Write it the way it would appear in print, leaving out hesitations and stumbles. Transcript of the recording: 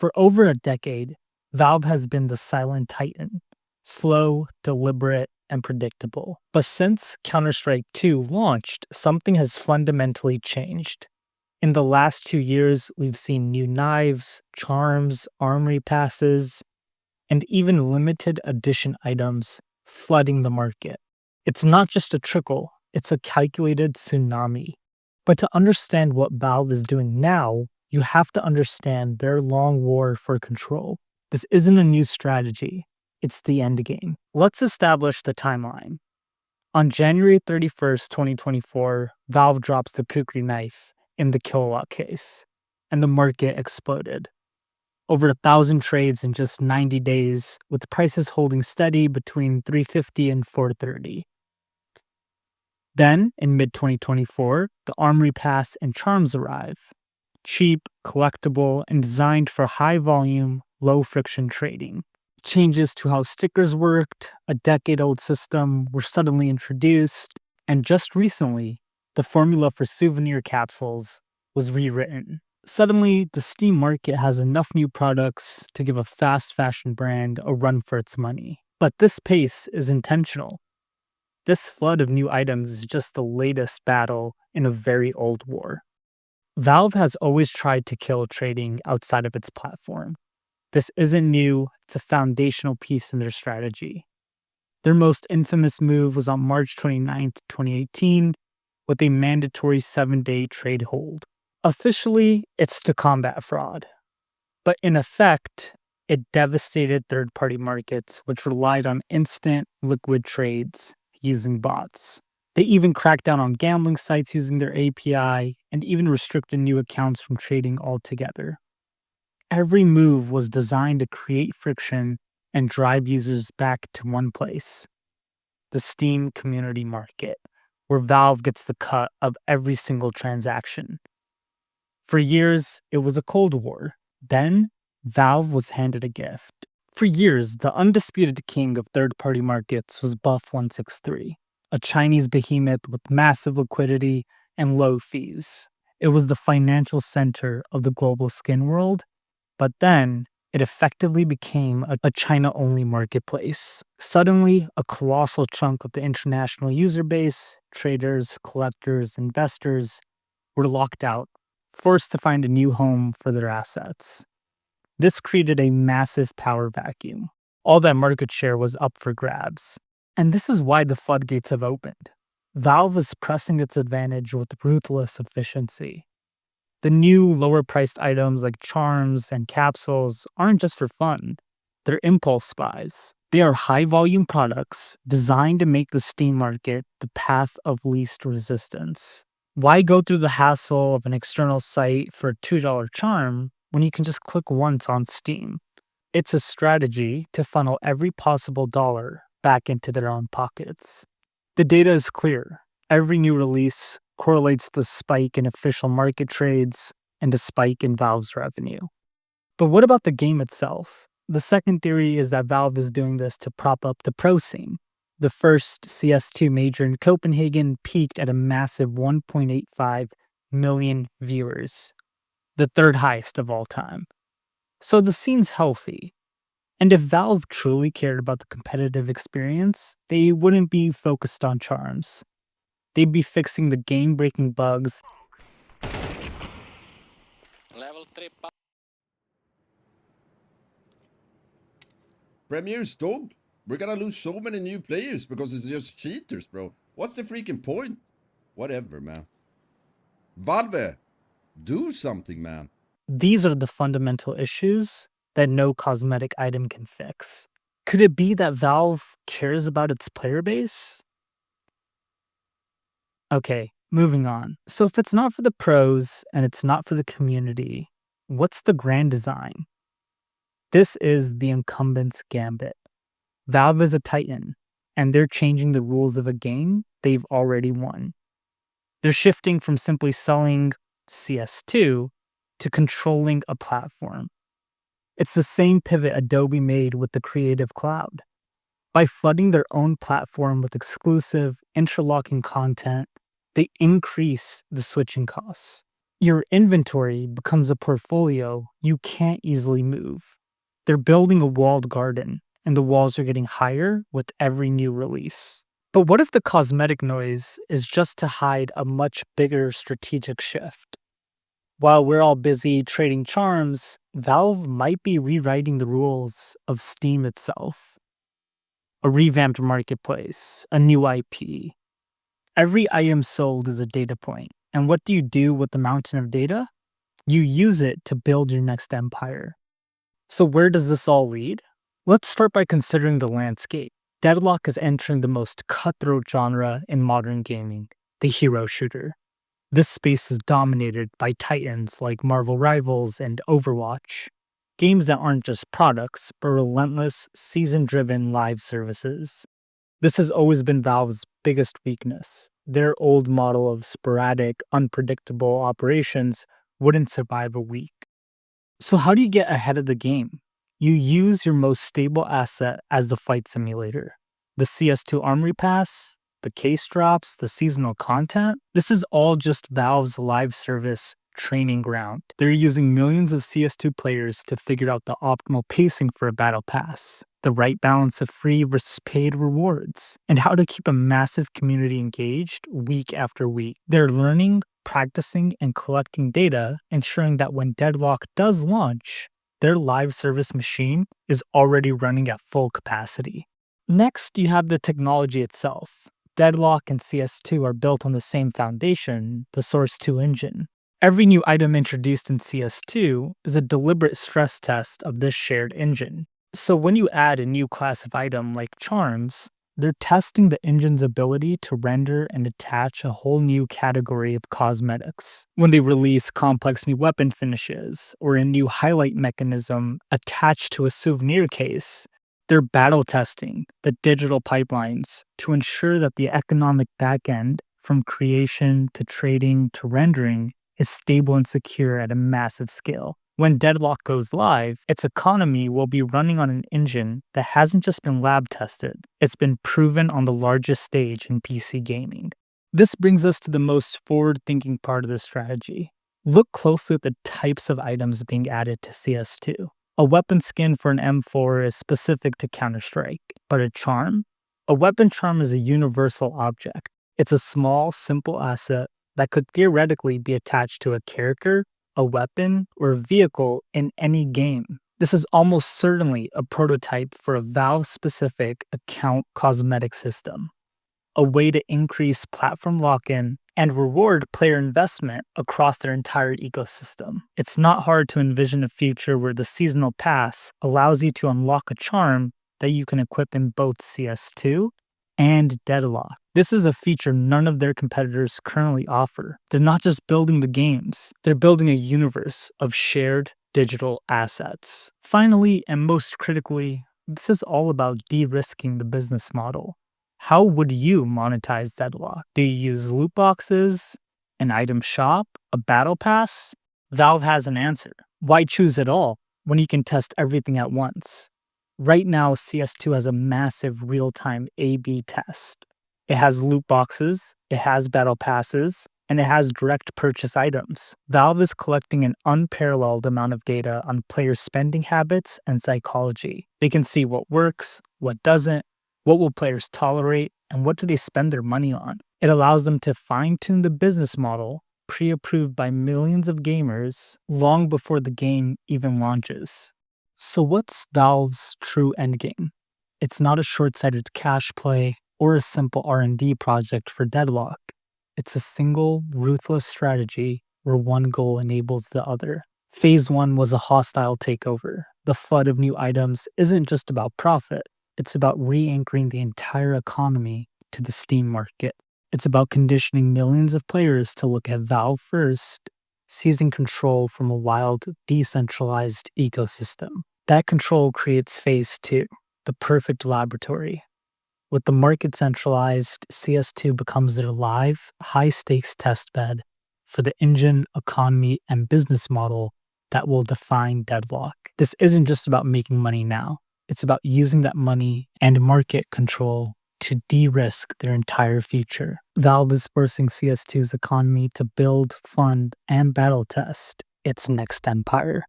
For over a decade, Valve has been the silent titan, slow, deliberate, and predictable. But since Counter-Strike 2 launched, something has fundamentally changed. In the last 2 years, we've seen new knives, charms, armory passes, and even limited edition items flooding the market. It's not just a trickle, it's a calculated tsunami. But to understand what Valve is doing now, you have to understand their long war for control. This isn't a new strategy, it's the endgame. Let's establish the timeline. On January 31st, 2024, Valve drops the Kukri knife in the kilowatt case, and the market exploded. Over 1,000 trades in just 90 days, with prices holding steady between $350 and $430. Then, in mid-2024, the Armory Pass and charms arrive. Cheap, collectible, and designed for high-volume, low-friction trading. Changes to how stickers worked, a decade-old system, were suddenly introduced, and just recently, the formula for souvenir capsules was rewritten. Suddenly, the Steam market has enough new products to give a fast fashion brand a run for its money. But this pace is intentional. This flood of new items is just the latest battle in a very old war. Valve has always tried to kill trading outside of its platform. This isn't new, it's a foundational piece in their strategy. Their most infamous move was on March 29, 2018, with a mandatory 7-day trade hold. Officially, it's to combat fraud. But in effect, it devastated third-party markets, which relied on instant, liquid trades using bots. They even cracked down on gambling sites using their API, and even restricted new accounts from trading altogether. Every move was designed to create friction and drive users back to one place: the Steam community market, where Valve gets the cut of every single transaction. For years, it was a Cold War. Then, Valve was handed a gift. For years, the undisputed king of third-party markets was Buff163, a Chinese behemoth with massive liquidity and low fees. It was the financial center of the global skin world, but then it effectively became a China-only marketplace. Suddenly, a colossal chunk of the international user base, traders, collectors, investors, were locked out, forced to find a new home for their assets. This created a massive power vacuum. All that market share was up for grabs. And this is why the floodgates have opened. Valve is pressing its advantage with ruthless efficiency. The new, lower-priced items like charms and capsules aren't just for fun. They're impulse buys. They are high-volume products designed to make the Steam market the path of least resistance. Why go through the hassle of an external site for a $2 charm when you can just click once on Steam? It's a strategy to funnel every possible dollar back into their own pockets. The data is clear. Every new release correlates with a spike in official market trades and a spike in Valve's revenue. But what about the game itself? The second theory is that Valve is doing this to prop up the pro scene. The first CS2 major in Copenhagen peaked at a massive 1.85 million viewers, the third highest of all time. So the scene's healthy. And if Valve truly cared about the competitive experience, they wouldn't be focused on charms. They'd be fixing the game-breaking bugs. Level 3. Premier's dog. We're gonna lose so many new players because it's just cheaters, bro. What's the freaking point? Whatever, man. Valve, do something, man. These are the fundamental issues that no cosmetic item can fix. Could it be that Valve cares about its player base? Okay, moving on. So if it's not for the pros and it's not for the community, what's the grand design? This is the incumbent's Gambit. Valve is a titan, and they're changing the rules of a game they've already won. They're shifting from simply selling CS2 to controlling a platform. It's the same pivot Adobe made with the Creative Cloud. By flooding their own platform with exclusive, interlocking content, they increase the switching costs. Your inventory becomes a portfolio you can't easily move. They're building a walled garden, and the walls are getting higher with every new release. But what if the cosmetic noise is just to hide a much bigger strategic shift? While we're all busy trading charms, Valve might be rewriting the rules of Steam itself. A revamped marketplace, a new IP. Every item sold is a data point. And what do you do with the mountain of data? You use it to build your next empire. So, where does this all lead? Let's start by considering the landscape. Deadlock is entering the most cutthroat genre in modern gaming, the hero shooter. This space is dominated by titans like Marvel Rivals and Overwatch, games that aren't just products, but relentless, season-driven live services. This has always been Valve's biggest weakness. Their old model of sporadic, unpredictable operations wouldn't survive a week. So how do you get ahead of the game? You use your most stable asset as the fight simulator. The CS2 Armory Pass, the case drops, the seasonal content. This is all just Valve's live service training ground. They're using millions of CS2 players to figure out the optimal pacing for a battle pass, the right balance of free versus paid rewards, and how to keep a massive community engaged week after week. They're learning, practicing, and collecting data, ensuring that when Deadlock does launch, their live service machine is already running at full capacity. Next, you have the technology itself. Deadlock and CS2 are built on the same foundation, the Source 2 engine. Every new item introduced in CS2 is a deliberate stress test of this shared engine. So when you add a new class of item like charms, they're testing the engine's ability to render and attach a whole new category of cosmetics. When they release complex new weapon finishes or a new highlight mechanism attached to a souvenir case, they're battle testing the digital pipelines to ensure that the economic backend, from creation to trading to rendering, is stable and secure at a massive scale. When Deadlock goes live, its economy will be running on an engine that hasn't just been lab tested, it's been proven on the largest stage in PC gaming. This brings us to the most forward-thinking part of the strategy. Look closely at the types of items being added to CS2. A weapon skin for an M4 is specific to Counter-Strike, but a charm? A weapon charm is a universal object. It's a small, simple asset that could theoretically be attached to a character, a weapon, or a vehicle in any game. This is almost certainly a prototype for a Valve-specific account cosmetic system, a way to increase platform lock-in and reward player investment across their entire ecosystem. It's not hard to envision a future where the seasonal pass allows you to unlock a charm that you can equip in both CS2 and Deadlock. This is a feature none of their competitors currently offer. They're not just building the games, they're building a universe of shared digital assets. Finally, and most critically, this is all about de-risking the business model. How would you monetize Deadlock? Do you use loot boxes, an item shop, a battle pass? Valve has an answer. Why choose it all when you can test everything at once? Right now, CS2 has a massive real-time A/B test. It has loot boxes, it has battle passes, and it has direct purchase items. Valve is collecting an unparalleled amount of data on player spending habits and psychology. They can see what works, what doesn't, what will players tolerate, and what do they spend their money on. It allows them to fine-tune the business model, pre-approved by millions of gamers, long before the game even launches. So what's Valve's true endgame? It's not a short-sighted cash play or a simple R&D project for Deadlock. It's a single, ruthless strategy where one goal enables the other. Phase 1 was a hostile takeover. The flood of new items isn't just about profit. It's about re-anchoring the entire economy to the Steam market. It's about conditioning millions of players to look at Valve first, seizing control from a wild, decentralized ecosystem. That control creates Phase 2, the perfect laboratory. With the market centralized, CS2 becomes their live, high-stakes testbed for the engine, economy, and business model that will define Deadlock. This isn't just about making money now. It's about using that money and market control to de-risk their entire future. Valve is forcing CS2's economy to build, fund, and battle test its next empire.